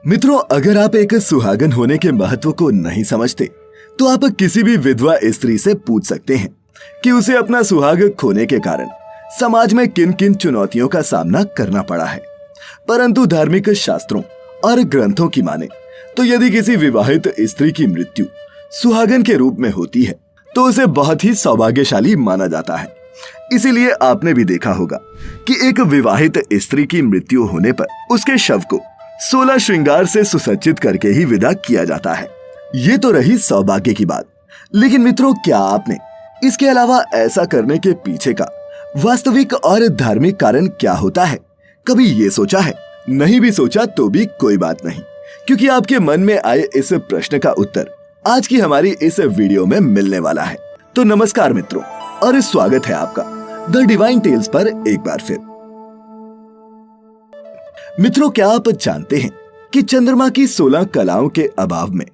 मित्रों, अगर आप एक सुहागन होने के महत्व को नहीं समझते तो आप किसी भी विधवा स्त्री से पूछ सकते हैं कि उसे अपना सुहाग खोने के कारण समाज में किन किन चुनौतियों का सामना करना पड़ा है। परंतु धार्मिक शास्त्रों और ग्रंथों की माने तो यदि किसी विवाहित स्त्री की मृत्यु सुहागन के रूप में होती है तो उसे बहुत ही सौभाग्यशाली माना जाता है। इसीलिए आपने भी देखा होगा कि एक विवाहित स्त्री की मृत्यु होने पर उसके शव को 16 श्रृंगार से सुसज्जित करके ही विदा किया जाता है। ये तो रही सौभाग्य की बात, लेकिन मित्रों, क्या आपने इसके अलावा ऐसा करने के पीछे का वास्तविक और धार्मिक कारण क्या होता है, कभी ये सोचा है? नहीं भी सोचा तो भी कोई बात नहीं, क्योंकि आपके मन में आए इस प्रश्न का उत्तर आज की हमारी इस वीडियो में मिलने वाला है। तो नमस्कार मित्रों, और स्वागत है आपका द डिवाइन टेल्स पर एक बार फिर। मित्रों, क्या आप जानते हैं कि चंद्रमा की 16 कलाओं के अभाव में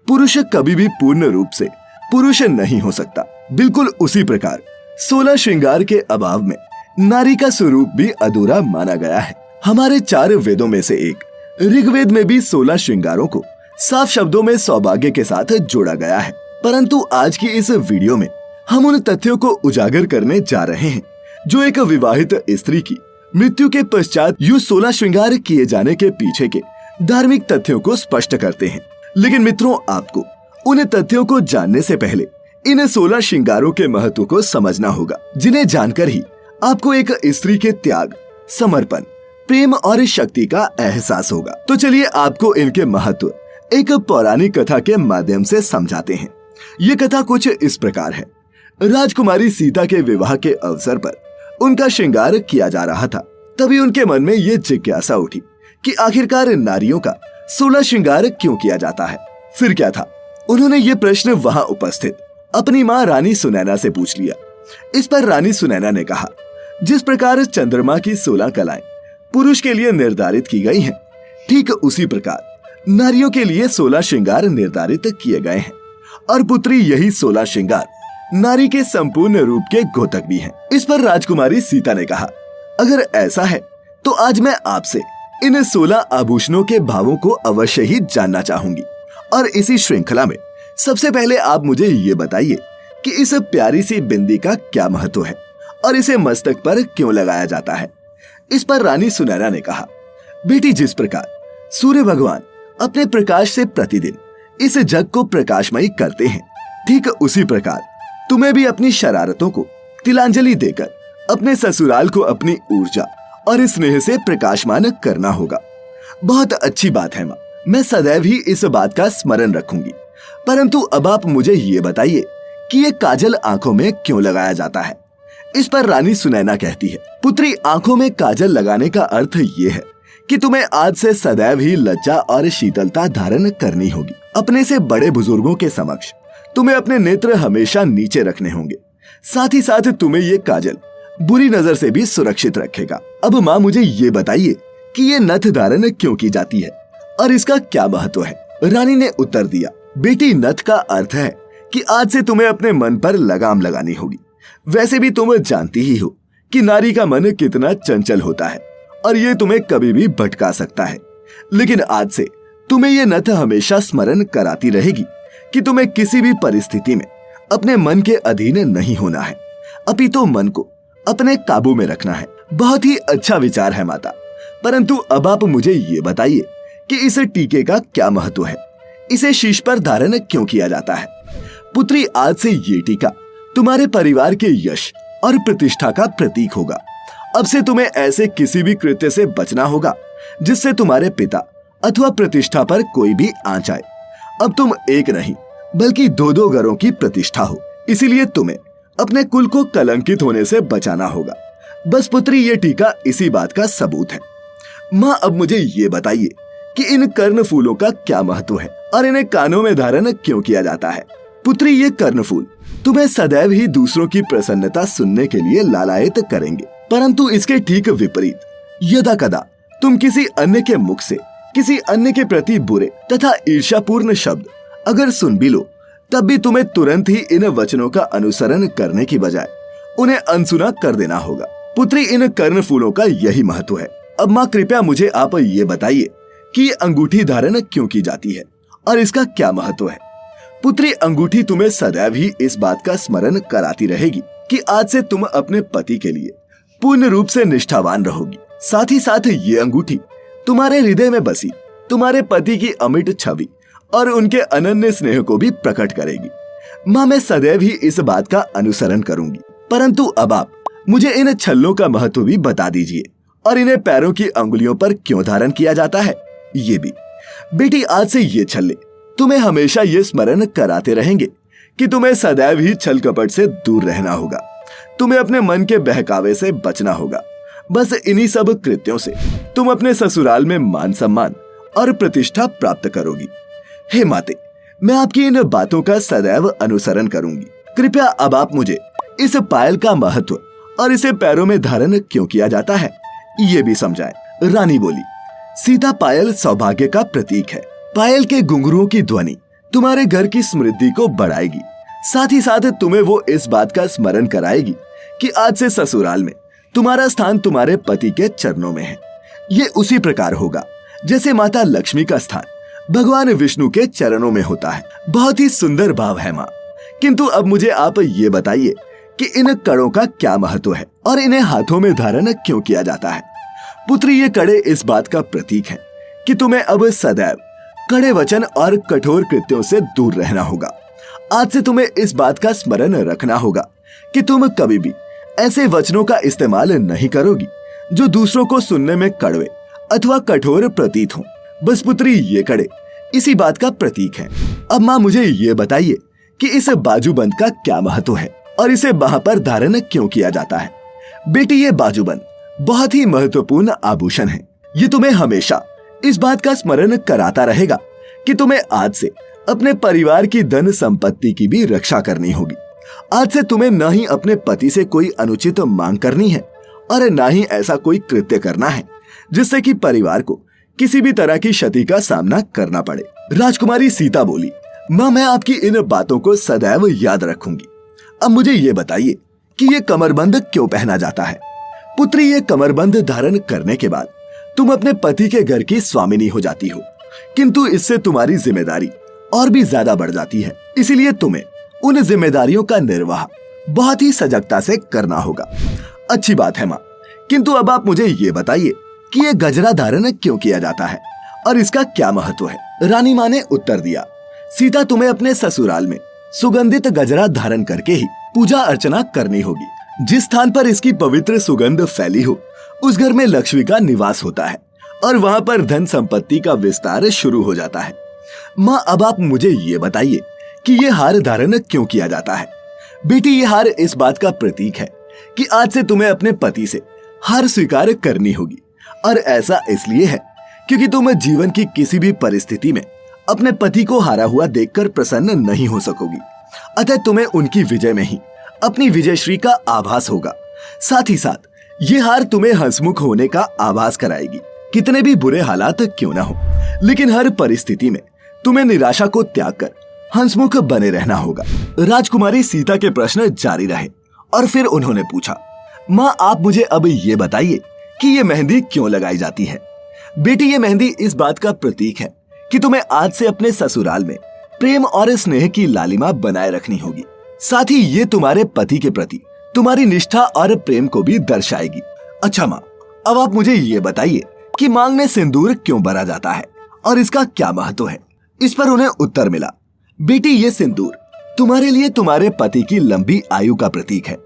पुरुष कभी भी पूर्ण रूप से पुरुष नहीं हो सकता। बिल्कुल उसी प्रकार 16 श्रृंगार के अभाव में नारी का स्वरूप भी अधूरा माना गया है। हमारे 4 वेदों में से एक ऋग्वेद में भी 16 श्रृंगारों को साफ शब्दों में सौभाग्य के साथ जोड़ा गया है। परंतु आज की इस वीडियो में हम उन तथ्यों को उजागर करने जा रहे हैं जो एक विवाहित स्त्री की मृत्यु के पश्चात यूं 16 श्रृंगार किए जाने के पीछे के धार्मिक तथ्यों को स्पष्ट करते हैं। लेकिन मित्रों, आपको उन तथ्यों को जानने से पहले इन 16 श्रृंगारों के महत्व को समझना होगा, जिन्हें जानकर ही आपको एक स्त्री के त्याग, समर्पण, प्रेम और शक्ति का एहसास होगा। तो चलिए आपको इनके महत्व एक पौराणिक कथा के माध्यम से समझाते हैं। ये कथा कुछ इस प्रकार है। राजकुमारी सीता के विवाह के अवसर पर उनका श्रृंगार किया जा रहा था। तभी उनके मन में ये जिज्ञासा उठी कि आखिरकार नारियों का 16 श्रृंगार क्यों किया जाता है। फिर क्या था, उन्होंने ये प्रश्न वहां उपस्थित अपनी माँ रानी सुनैना से पूछ लिया। इस पर रानी सुनैना ने कहा, जिस प्रकार चंद्रमा की 16 कलाएं पुरुष के लिए निर्धारित की गई हैं, ठीक उसी प्रकार नारियों के लिए 16 श्रृंगार निर्धारित किए गए हैं। और पुत्री, यही 16 श्रृंगार नारी के संपूर्ण रूप के घोतक भी हैं। इस पर राजकुमारी सीता ने कहा, अगर ऐसा है तो आज मैं आपसे इन 16 आभूषणों के भावों को अवश्य ही जानना चाहूंगी। और इसी श्रृंखला में सबसे पहले आप मुझे ये बताइए कि इस प्यारी सी बिंदी का क्या महत्व है और इसे मस्तक पर क्यों लगाया जाता है। इस पर रानी सुनैना ने कहा, बेटी, जिस प्रकार सूर्य भगवान अपने प्रकाश से प्रतिदिन इस जग को प्रकाशमयी करते हैं, ठीक उसी प्रकार तुम्हें भी अपनी शरारतों को तिलांजलि देकर अपने ससुराल को अपनी ऊर्जा और स्नेह से प्रकाशमान करना होगा। बहुत अच्छी बात है माँ, मैं सदैव ही इस बात का स्मरण रखूंगी। परंतु अब आप मुझे ये बताइए कि ये काजल आंखों में क्यों लगाया जाता है। इस पर रानी सुनैना कहती है, पुत्री, आंखों में काजल लगाने का अर्थ ये है कि तुम्हें आज से सदैव ही लज्जा और शीतलता धारण करनी होगी। अपने से बड़े बुजुर्गों के समक्ष तुम्हें अपने नेत्र हमेशा नीचे रखने होंगे। साथ ही साथ तुम्हें ये काजल बुरी नजर से भी सुरक्षित रखेगा। अब माँ, मुझे ये बताइए कि ये नथ धारण क्यों की जाती है और इसका क्या महत्व है। रानी ने उत्तर दिया, बेटी, नथ का अर्थ है कि आज से तुम्हें अपने मन पर लगाम लगानी होगी। वैसे भी तुम जानती ही हो कि नारी का मन कितना चंचल होता है और ये तुम्हें कभी भी भटका सकता है। लेकिन आज से तुम्हें ये नथ हमेशा स्मरण कराती रहेगी कि तुम्हें किसी भी परिस्थिति में अपने मन के अधीन नहीं होना है, अपितु मन को अपने काबू में रखना है। बहुत ही अच्छा विचार है माता, परंतु अब आप मुझे ये बताइए कि इस टीके का क्या महत्व है, इसे शीश पर धारण क्यों किया जाता है। पुत्री, आज से ये टीका तुम्हारे परिवार के यश और प्रतिष्ठा का प्रतीक होगा। अब से तुम्हें ऐसे किसी भी कृत्य से बचना होगा जिससे तुम्हारे पिता अथवा प्रतिष्ठा पर कोई भी आंच आए। अब तुम एक नहीं बल्कि 2-2 घरों की प्रतिष्ठा हो, इसीलिए तुम्हें अपने कुल को कलंकित होने से बचाना होगा। बस पुत्री, ये टीका इसी बात का सबूत है। माँ, अब मुझे ये बताइए कि इन कर्ण फूलों का क्या महत्व है और इन्हें कानों में धारण क्यों किया जाता है। पुत्री, ये कर्ण फूल तुम्हें सदैव ही दूसरों की प्रसन्नता सुनने के लिए लालायित करेंगे, परंतु इसके ठीक विपरीत यदा कदा तुम किसी अन्य के मुख से किसी अन्य के प्रति बुरे तथा ईर्ष्यापूर्ण शब्द अगर सुन भी लो, तब भी तुम्हें तुरंत ही इन वचनों का अनुसरण करने की बजाय उन्हें अनसुना कर देना होगा। पुत्री, इन कर्ण फूलों का यही महत्व है। अब माँ, कृपया मुझे आप ये बताइए कि ये अंगूठी धारण क्यों की जाती है और इसका क्या महत्व है। पुत्री, अंगूठी तुम्हें सदैव ही इस बात का स्मरण कराती रहेगी कि आज से तुम अपने पति के लिए पूर्ण रूप से निष्ठावान रहोगी। साथ ही साथ ये अंगूठी तुम्हारे हृदय में बसी तुम्हारे पति की अमिट छवि और उनके अनन्य स्नेह को भी प्रकट करेगी। माँ, मैं सदैव ही इस बात का अनुसरण करूंगी, परंतु अब आप मुझे इन छल्लों का महत्व भी बता दीजिए और इन्हें पैरों की अंगुलियों पर क्यों धारण किया जाता है ये भी। बेटी, आज से ये छल्ले तुम्हें हमेशा ये स्मरण कराते रहेंगे कि तुम्हें सदैव ही छल कपट से दूर रहना होगा। तुम्हें अपने मन के बहकावे से बचना होगा। बस इन्हीं सब कृत्यों से तुम अपने ससुराल में मान सम्मान और प्रतिष्ठा प्राप्त करोगी। हे माते, मैं आपकी इन बातों का सदैव अनुसरण करूंगी। कृपया अब आप मुझे इस पायल का महत्व और इसे पैरों में धारण क्यों किया जाता है ये भी समझाएं। रानी बोली, सीता, पायल सौभाग्य का प्रतीक है। पायल के घुंघरुओं की ध्वनि तुम्हारे घर की समृद्धि को बढ़ाएगी। साथ ही साथ तुम्हें वो इस बात का स्मरण कराएगी कि आज से ससुराल में तुम्हारा स्थान तुम्हारे पति के चरणों में है। ये उसी प्रकार होगा जैसे माता लक्ष्मी का स्थान भगवान विष्णु के चरणों में होता है। बहुत ही सुंदर भाव है माँ, किंतु अब मुझे आप ये बताइए कि इन कड़ों का क्या महत्व है और इन्हें हाथों में धारण क्यों किया जाता है। पुत्री, ये कड़े इस बात का प्रतीक है कि तुम्हें अब सदैव कड़े वचन और कठोर कृत्यों से दूर रहना होगा। आज से तुम्हें इस बात का स्मरण रखना होगा कि तुम कभी भी ऐसे वचनों का इस्तेमाल नहीं करोगी जो दूसरों को सुनने में कड़वे अथवा कठोर प्रतीत हों। बस पुत्री, ये कड़े इसी बात का प्रतीक है। अब माँ, मुझे ये बताइए कि इस बाजूबंद का क्या महत्व है और इसे बाह पर धारण क्यों किया जाता है। बेटी, ये बाजूबंद बहुत ही महत्वपूर्ण आभूषण है। ये तुम्हें हमेशा इस बात का स्मरण कराता रहेगा कि तुम्हें आज से अपने परिवार की धन संपत्ति की भी रक्षा करनी होगी। आज से तुम्हें न ही अपने पति से कोई अनुचित मांग करनी है और न ही ऐसा कोई कृत्य करना है जिससे कि परिवार को किसी भी तरह की क्षति का सामना करना पड़े। राजकुमारी सीता बोली, माँ, मैं आपकी इन बातों को सदैव याद रखूंगी। अब मुझे ये बताइए कि ये कमरबंद क्यों पहना जाता है। पुत्री, ये कमरबंद धारण करने के बाद तुम अपने पति के घर की स्वामिनी हो जाती हो, किंतु इससे तुम्हारी जिम्मेदारी और भी ज्यादा बढ़ जाती है। इसीलिए तुम्हें उन जिम्मेदारियों का निर्वाह बहुत ही सजगता से करना होगा। अच्छी बात है माँ, किंतु अब आप मुझे ये बताइए कि ये गजरा धारण क्यों किया जाता है और इसका क्या महत्व है। रानी माँ ने उत्तर दिया, सीता, तुम्हें अपने ससुराल में सुगंधित गजरा धारण करके ही पूजा अर्चना करनी होगी। जिस स्थान पर इसकी पवित्र सुगंध फैली हो उस घर में लक्ष्मी का निवास होता है और वहाँ पर धन संपत्ति का विस्तार शुरू हो जाता है। माँ, अब आप मुझे ये बताइए कि ये हार धारण क्यों किया जाता है। बेटी, ये हार इस बात का प्रतीक है कि आज से तुम्हें अपने पति से हार स्वीकार करनी होगी और ऐसा इसलिए है क्योंकि तुम जीवन की किसी भी परिस्थिति में अपने पति को हारा हुआ देखकर प्रसन्न नहीं हो सकोगी। अतः तुम्हें उनकी विजय में ही अपनी विजयश्री का आभास होगा। साथ ही साथ ये हार तुम्हें हंसमुख होने का आभास कराएगी। कितने भी बुरे हालात क्यों ना हो, लेकिन हर परिस्थिति में तुम्हें निराशा को त्याग कर हंसमुख बने रहना होगा। राजकुमारी सीता के प्रश्न जारी रहे और फिर उन्होंने पूछा, माँ, आप मुझे अब ये बताइए कि ये मेहंदी क्यों लगाई जाती है। बेटी, ये मेहंदी इस बात का प्रतीक है कि तुम्हें आज से अपने ससुराल में प्रेम और स्नेह की लालिमा बनाए रखनी होगी। साथ ही ये तुम्हारे पति के प्रति तुम्हारी निष्ठा और प्रेम को भी दर्शाएगी। अच्छा माँ, अब आप मुझे ये बताइए कि मांग में सिंदूर क्यों भरा जाता है और इसका क्या महत्व है। इस पर उन्हें उत्तर मिला, बेटी, ये सिंदूर तुम्हारे लिए तुम्हारे पति की लंबी आयु का प्रतीक है।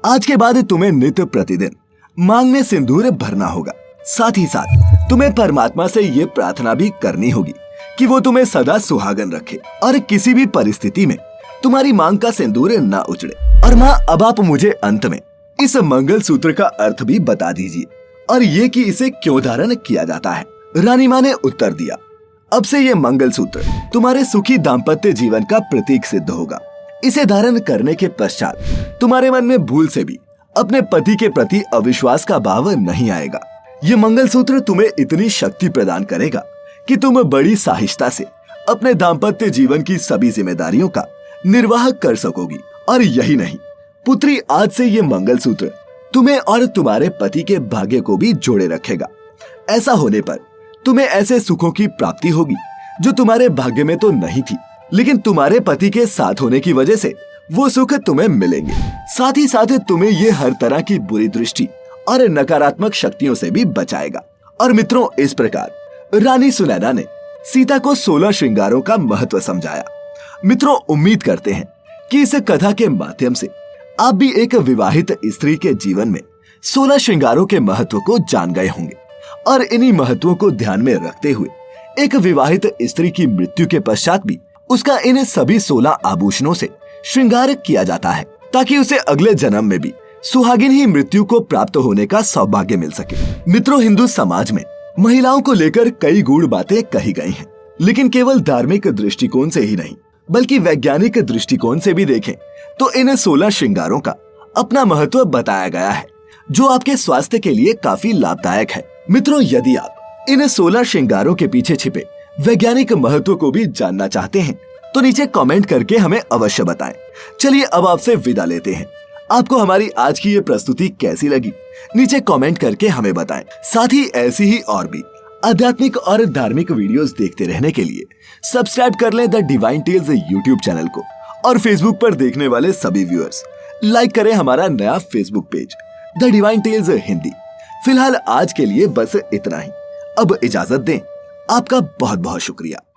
आज के बाद तुम्हें नित्य प्रतिदिन मांग में सिंदूर भरना होगा। साथ ही साथ तुम्हें परमात्मा से ये प्रार्थना भी करनी होगी कि वो तुम्हें सदा सुहागन रखे और किसी भी परिस्थिति में तुम्हारी मांग का सिंदूर न उजड़े। और माँ, अब आप मुझे अंत में इस मंगल सूत्र का अर्थ भी बता दीजिए और ये कि इसे क्यों धारण किया जाता है। रानी माँ ने उत्तर दिया, अब से ये मंगल सूत्र तुम्हारे सुखी दाम्पत्य जीवन का प्रतीक सिद्ध होगा। इसे धारण करने के पश्चात तुम्हारे मन में भूल से भी अपने पति के प्रति अविश्वास का भाव नहीं आएगा। ये मंगलसूत्र तुम्हें इतनी शक्ति प्रदान करेगा कि तुम बड़ी साहिष्णुता से अपने दाम्पत्य जीवन की सभी जिम्मेदारियों का निर्वाह कर सकोगी। और यही नहीं पुत्री, आज से ये मंगलसूत्र तुम्हें और तुम्हारे पति के भाग्य को भी जोड़े रखेगा। ऐसा होने पर तुम्हें ऐसे सुखों की प्राप्ति होगी जो तुम्हारे भाग्य में तो नहीं थी, लेकिन तुम्हारे पति के साथ होने की वजह से वो सुख तुम्हें मिलेंगे। साथ ही साथ तुम्हें ये हर तरह की बुरी दृष्टि और नकारात्मक शक्तियों से भी बचाएगा। और मित्रों, इस प्रकार रानी सुनैना ने सीता को 16 श्रृंगारों का महत्व समझाया। मित्रों, उम्मीद करते हैं कि इस कथा के माध्यम से आप भी एक विवाहित स्त्री के जीवन में 16 श्रृंगारों के महत्व को जान गए होंगे और इन्हीं महत्वों को ध्यान में रखते हुए एक विवाहित स्त्री की मृत्यु के पश्चात भी उसका इन सभी 16 आभूषणों से श्रृंगार किया जाता है, ताकि उसे अगले जन्म में भी सुहागिन ही मृत्यु को प्राप्त होने का सौभाग्य मिल सके। मित्रों, हिंदू समाज में महिलाओं को लेकर कई गूढ़ बातें कही गई हैं, लेकिन केवल धार्मिक दृष्टिकोण से ही नहीं बल्कि वैज्ञानिक दृष्टिकोण से भी देखें तो इन 16 श्रृंगारों का अपना महत्व बताया गया है, जो आपके स्वास्थ्य के लिए काफी लाभदायक है। मित्रों, यदि आप इन 16 श्रृंगारों के पीछे छिपे वैज्ञानिक महत्व को भी जानना चाहते हैं तो नीचे कमेंट करके हमें अवश्य बताएं। चलिए अब आपसे विदा लेते हैं। आपको हमारी आज की ये प्रस्तुति कैसी लगी नीचे कमेंट करके हमें बताएं। साथ ही ऐसी ही और भी आध्यात्मिक और धार्मिक वीडियोस देखते रहने के लिए सब्सक्राइब कर लें the divine tales YouTube channel को, और फेसबुक पर देखने वाले सभी व्यूअर्स लाइक करें हमारा नया Facebook page the divine tales Hindi. फिलहाल आज के लिए बस इतना ही। अब इजाजत दें। आपका बहुत बहुत शुक्रिया।